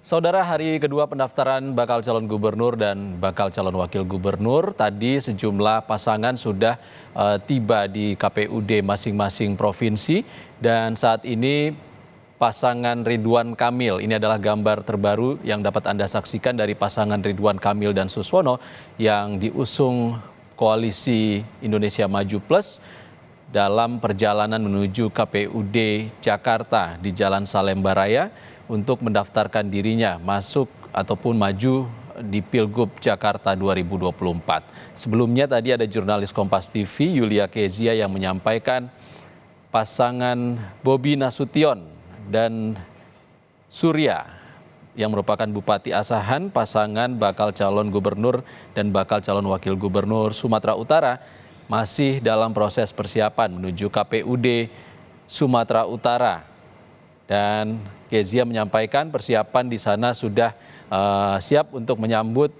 Saudara, hari kedua pendaftaran bakal calon gubernur dan bakal calon wakil gubernur, tadi sejumlah pasangan sudah tiba di KPUD masing-masing provinsi dan saat ini pasangan Ridwan Kamil, ini adalah gambar terbaru yang dapat Anda saksikan dari pasangan Ridwan Kamil dan Suswono yang diusung Koalisi Indonesia Maju Plus dalam perjalanan menuju KPUD Jakarta di Jalan Salemba Raya untuk mendaftarkan dirinya masuk ataupun maju di Pilgub Jakarta 2024. Sebelumnya tadi ada jurnalis Kompas TV Yulia Kezia yang menyampaikan pasangan Bobi Nasution dan Surya yang merupakan Bupati Asahan, pasangan bakal calon gubernur dan bakal calon wakil gubernur Sumatera Utara masih dalam proses persiapan menuju KPUD Sumatera Utara. Dan Kezia menyampaikan persiapan di sana sudah siap untuk menyambut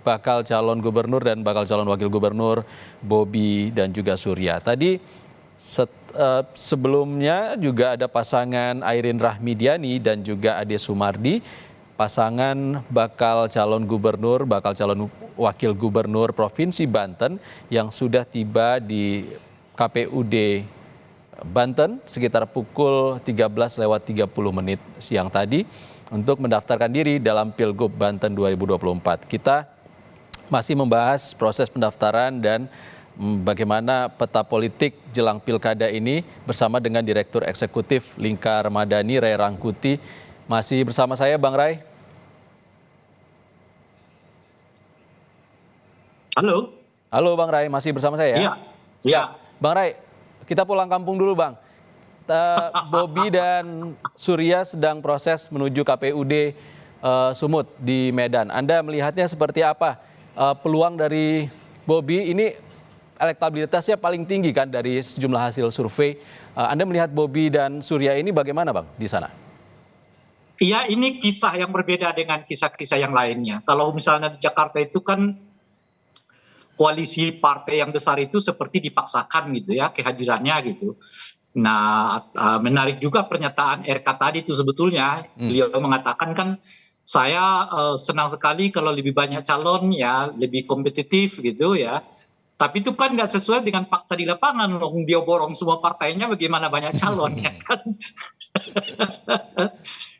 bakal calon gubernur dan bakal calon wakil gubernur Bobi dan juga Surya. Tadi sebelumnya juga ada pasangan Airin Rahmidiani dan juga Ade Sumardi, pasangan bakal calon gubernur, bakal calon wakil gubernur Provinsi Banten yang sudah tiba di KPUD Banten sekitar pukul 13.30 siang tadi untuk mendaftarkan diri dalam Pilgub Banten 2024. Kita masih membahas proses pendaftaran dan bagaimana peta politik jelang pilkada ini bersama dengan Direktur Eksekutif Lingkar Madani, Ray Rangkuti. Masih bersama saya, Bang Ray. Halo. Halo Bang Ray, masih bersama saya? Iya. Iya. Bang Ray, kita pulang kampung dulu, Bang. Bobi dan Surya sedang proses menuju KPUD Sumut di Medan. Anda melihatnya seperti apa? Peluang dari Bobi ini elektabilitasnya paling tinggi kan dari sejumlah hasil survei. Anda melihat Bobi dan Surya ini bagaimana, Bang, di sana? Iya, ini kisah yang berbeda dengan kisah-kisah yang lainnya. Kalau misalnya di Jakarta itu kan koalisi partai yang besar itu seperti dipaksakan gitu ya kehadirannya gitu. Nah, menarik juga pernyataan RK tadi itu sebetulnya. Beliau mengatakan kan saya senang sekali kalau lebih banyak calon ya, lebih kompetitif gitu ya. Tapi itu kan nggak sesuai dengan fakta di lapangan. Dia borong semua partainya bagaimana banyak calon ya kan.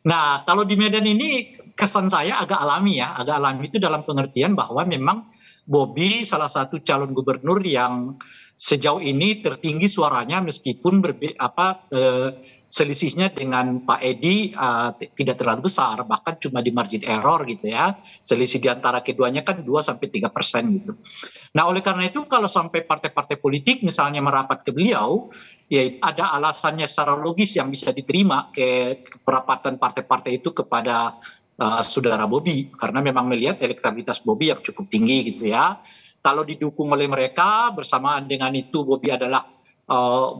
Nah, kalau di Medan ini kesan saya agak alami ya. Agak alami itu dalam pengertian bahwa memang Bobi salah satu calon gubernur yang sejauh ini tertinggi suaranya meskipun selisihnya dengan Pak Edi tidak terlalu besar, bahkan cuma di margin error gitu ya. Selisih di antara keduanya kan 2-3% gitu. Nah, oleh karena itu kalau sampai partai-partai politik misalnya merapat ke beliau, ya ada alasannya secara logis yang bisa diterima ke perapatan partai-partai itu kepada saudara Bobi, karena memang melihat elektabilitas Bobi yang cukup tinggi gitu ya. Kalau didukung oleh mereka, bersamaan dengan itu Bobi adalah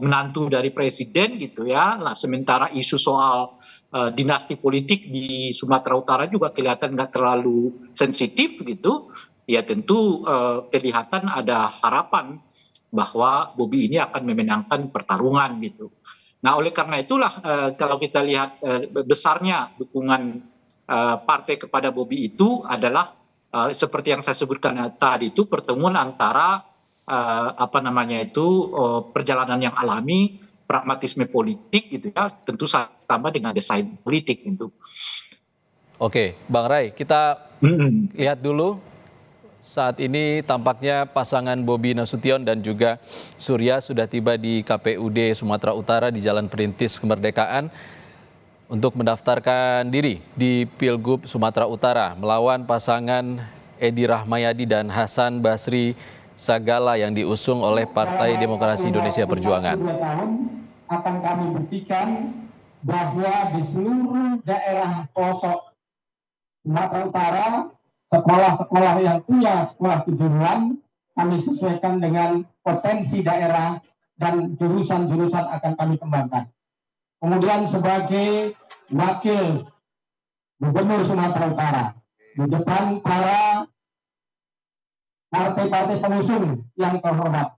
menantu dari presiden gitu ya. Nah, sementara isu soal dinasti politik di Sumatera Utara juga kelihatan nggak terlalu sensitif gitu. Ya tentu kelihatan ada harapan bahwa Bobi ini akan memenangkan pertarungan gitu. Nah, oleh karena itulah kalau kita lihat besarnya dukungan partai kepada Bobi itu adalah seperti yang saya sebutkan tadi itu pertemuan antara perjalanan yang alami, pragmatisme politik gitu ya, tentu sama dengan desain politik gitu. Oke, Bang Ray, kita lihat dulu. Saat ini tampaknya pasangan Bobi Nasution dan juga Surya sudah tiba di KPUD Sumatera Utara di Jalan Perintis Kemerdekaan untuk mendaftarkan diri di Pilgub Sumatera Utara melawan pasangan Edi Rahmayadi dan Hasan Basri Sagala yang diusung oleh Partai Demokrasi Indonesia Perjuangan. 2 tahun akan kami buktikan bahwa di seluruh daerah pelosok Sumatera Utara, sekolah-sekolah yang punya sekolah kejuruan kami sesuaikan dengan potensi daerah dan jurusan-jurusan akan kami kembangkan. Kemudian sebagai wakil gubernur Sumatera Utara di depan para partai-partai pengusung yang terhormat,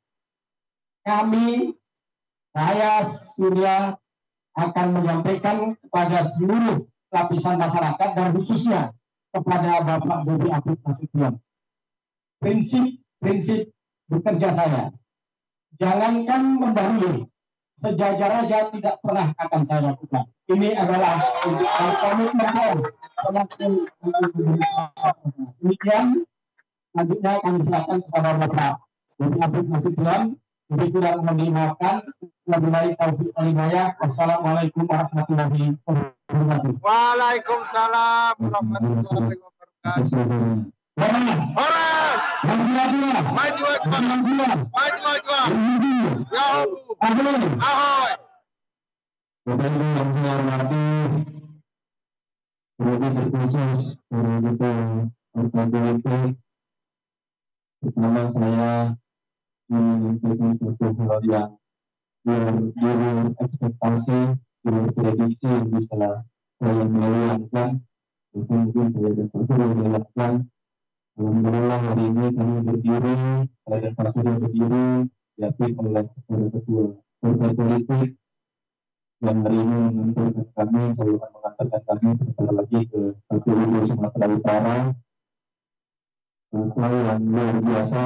saya Surya akan menyampaikan kepada seluruh lapisan masyarakat dan khususnya kepada Bapak Bobi Afif Nasution. Prinsip bekerja saya, jangankan mendahului, sejajar aja tidak pernah akan saya lakukan. Ini adalah komitmen saya. Demikian, selanjutnya kami silakan kepada Bapak Bobi Afif Nasution. Lebih kurang mendengarkan, wabillahi taufiq wal hidayah. Wassalamualaikum warahmatullahi wabarakatuh. Waalaikumsalam warahmatullahi wabarakatuh. Orang maju ahoy. Bapak Ibu yang saya hormati, terlebih terkhusus kita partai politik, pertama saya menyampaikan suatu hal yang luar ekspektasi, luar prediksi yang bisa saya bayangkan, mungkin saya dapat bayangkan. Alhamdulillah hari ini kami berdiri, saya dan Pak Surya berdiri, diapit oleh ketua partai politik yang hari ini mengantarkan kami, saya akan mengantarkan kami sebentar lagi ke KPU Sumatera Utara. Saya yang luar biasa.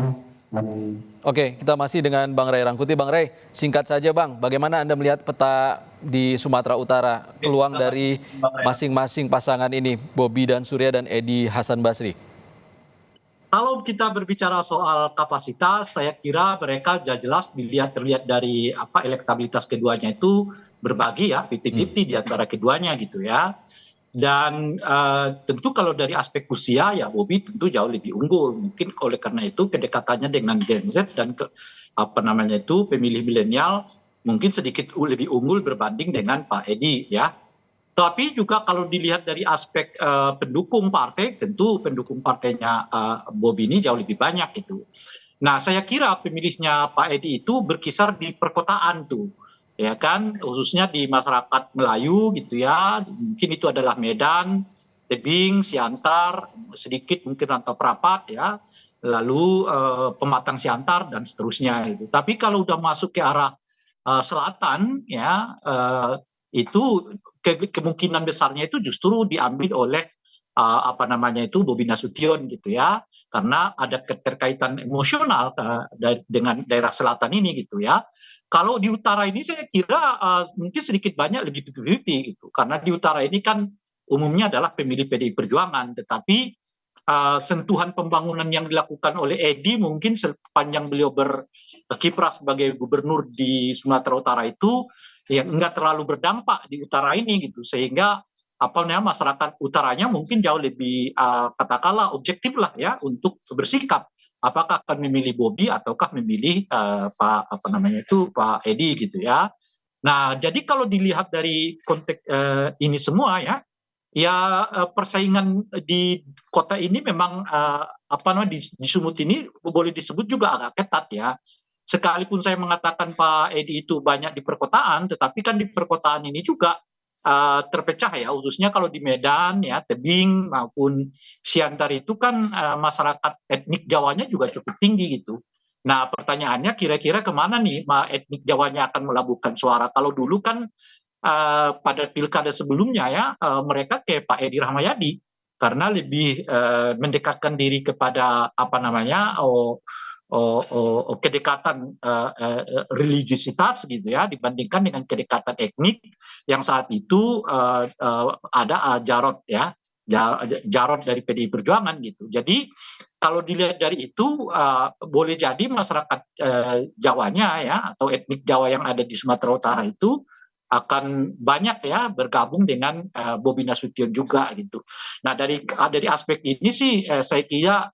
Oke, kita masih dengan Bang Ray Rangkuti. Bang Ray, singkat saja Bang, bagaimana Anda melihat peta di Sumatera Utara, peluang dari masing-masing pasangan ini, Bobi dan Surya dan Edi Hasan Basri? Kalau kita berbicara soal kapasitas, saya kira mereka jelas terlihat dari elektabilitas keduanya itu berbagi ya, 50-50 di antara keduanya gitu ya. Dan tentu kalau dari aspek usia ya Bobi tentu jauh lebih unggul. Mungkin oleh karena itu kedekatannya dengan Gen Z dan pemilih milenial mungkin sedikit lebih unggul berbanding dengan Pak Edi ya. Tapi juga kalau dilihat dari aspek pendukung partai, tentu pendukung partainya Bobi ini jauh lebih banyak gitu. Nah saya kira pemilihnya Pak Edi itu berkisar di perkotaan tuh. Ya kan, khususnya di masyarakat Melayu gitu ya, mungkin itu adalah Medan, Tebing, Siantar, sedikit mungkin Rantau Prapat ya, lalu Pematang Siantar dan seterusnya gitu. Tapi kalau udah masuk ke arah selatan ya, itu kemungkinan besarnya itu justru diambil oleh Bobi Nasution gitu ya, karena ada keterkaitan emosional dengan daerah selatan ini gitu ya. Kalau di utara ini saya kira mungkin sedikit banyak lebih 50-50 gitu, karena di utara ini kan umumnya adalah pemilih PDI Perjuangan, tetapi sentuhan pembangunan yang dilakukan oleh Edi mungkin sepanjang beliau berkiprah sebagai gubernur di Sumatera Utara itu yang enggak terlalu berdampak di utara ini gitu, sehingga masyarakat utaranya mungkin jauh lebih katakanlah objektif lah ya untuk bersikap apakah akan memilih Bobi ataukah memilih Pak Edi gitu ya. Nah jadi kalau dilihat dari konteks ini semua ya persaingan di kota ini memang di Sumut ini boleh disebut juga agak ketat ya. Sekalipun saya mengatakan Pak Edi itu banyak di perkotaan, tetapi kan di perkotaan ini juga terpecah ya, khususnya kalau di Medan ya, Tebing maupun Siantar itu kan masyarakat etnik Jawanya juga cukup tinggi gitu. Nah pertanyaannya kira-kira kemana nih etnik Jawanya akan melabuhkan suara? Kalau dulu kan pada pilkada sebelumnya ya mereka ke Pak Edi Rahmayadi karena lebih mendekatkan diri kepada kedekatan religiusitas gitu ya dibandingkan dengan kedekatan etnik yang saat itu ada Jarod dari PDI Perjuangan gitu. Jadi kalau dilihat dari itu boleh jadi masyarakat Jawanya ya atau etnik Jawa yang ada di Sumatera Utara itu akan banyak ya bergabung dengan Bobi Nasution juga gitu. Nah dari aspek ini sih saya kira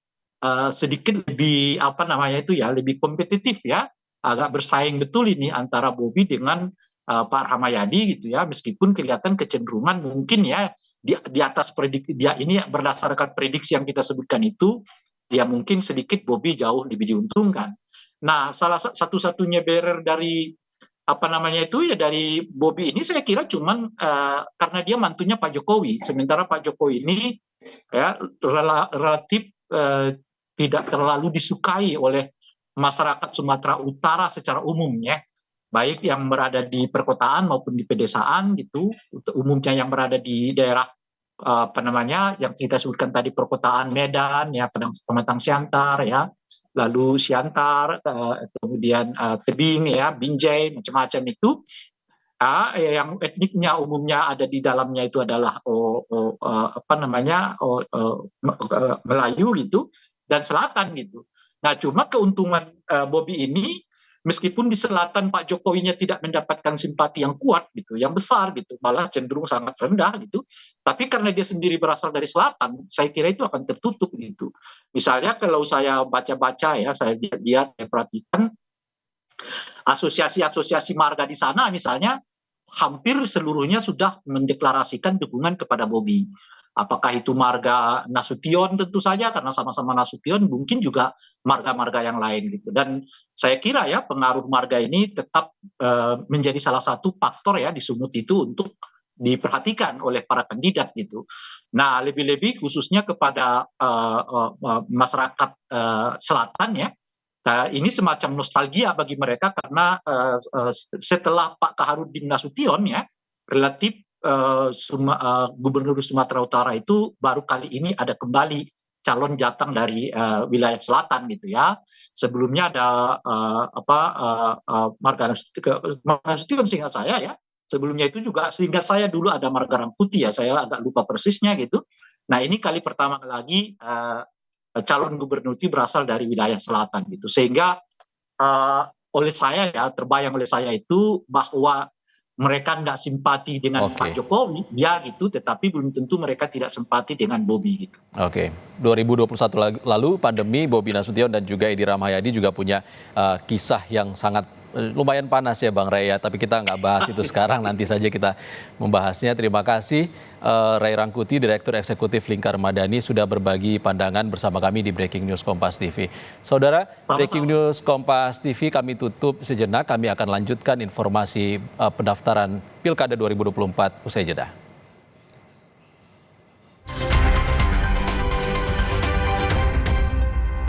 sedikit lebih lebih kompetitif ya, agak bersaing betul ini antara Bobi dengan Pak Rahmayadi gitu ya, meskipun kelihatan kecenderungan mungkin ya di atas prediksi dia ini berdasarkan prediksi yang kita sebutkan itu dia mungkin sedikit Bobi jauh lebih diuntungkan. Nah salah satu-satunya barrier dari dari Bobi ini saya kira cuman karena dia mantunya Pak Jokowi, sementara Pak Jokowi ini ya relatif tidak terlalu disukai oleh masyarakat Sumatera Utara secara umum ya, baik yang berada di perkotaan maupun di pedesaan gitu, umumnya yang berada di daerah apa namanya yang kita sebutkan tadi perkotaan Medan ya, Pematang Siantar ya, lalu Siantar, kemudian Tebing ya, Binjai, macam-macam itu. Yang etniknya umumnya ada di dalamnya itu adalah apa namanya Melayu gitu dan Selatan gitu. Nah, cuma keuntungan Bobi ini meskipun di selatan Pak Jokowinya tidak mendapatkan simpati yang kuat gitu, yang besar gitu, malah cenderung sangat rendah gitu. Tapi karena dia sendiri berasal dari selatan, saya kira itu akan tertutup gitu. Misalnya kalau saya baca-baca ya, saya lihat, saya perhatikan asosiasi-asosiasi marga di sana misalnya hampir seluruhnya sudah mendeklarasikan dukungan kepada Bobi. Apakah itu marga Nasution tentu saja karena sama-sama Nasution, mungkin juga marga-marga yang lain gitu. Dan saya kira ya pengaruh marga ini tetap menjadi salah satu faktor ya di Sumut itu untuk diperhatikan oleh para kandidat gitu. Nah, lebih-lebih khususnya kepada masyarakat selatan ya. Ini semacam nostalgia bagi mereka karena setelah Pak Kaharudin Nasution ya relatif Gubernur Sumatera Utara itu baru kali ini ada kembali calon jateng dari wilayah selatan gitu ya. Sebelumnya ada Marga Nasution seingat saya ya. Sebelumnya itu juga seingat saya dulu ada Marga Rangkuti ya. Saya agak lupa persisnya gitu. Nah, ini kali pertama lagi calon gubernur itu berasal dari wilayah selatan gitu, sehingga oleh saya ya terbayang oleh saya itu bahwa mereka nggak simpati dengan Pak Jokowi ya gitu, tetapi belum tentu mereka tidak simpati dengan Bobi gitu. 2021 lalu pandemi, Bobi Nasution dan juga Edi Rahmayadi juga punya kisah yang sangat lumayan panas ya Bang Ray ya, tapi kita nggak bahas itu sekarang, nanti saja kita membahasnya. Terima kasih Ray Rangkuti, Direktur Eksekutif Lingkar Madani sudah berbagi pandangan bersama kami di Breaking News Kompas TV. Saudara, Breaking News Kompas TV kami tutup sejenak, kami akan lanjutkan informasi pendaftaran Pilkada 2024 usai jeda.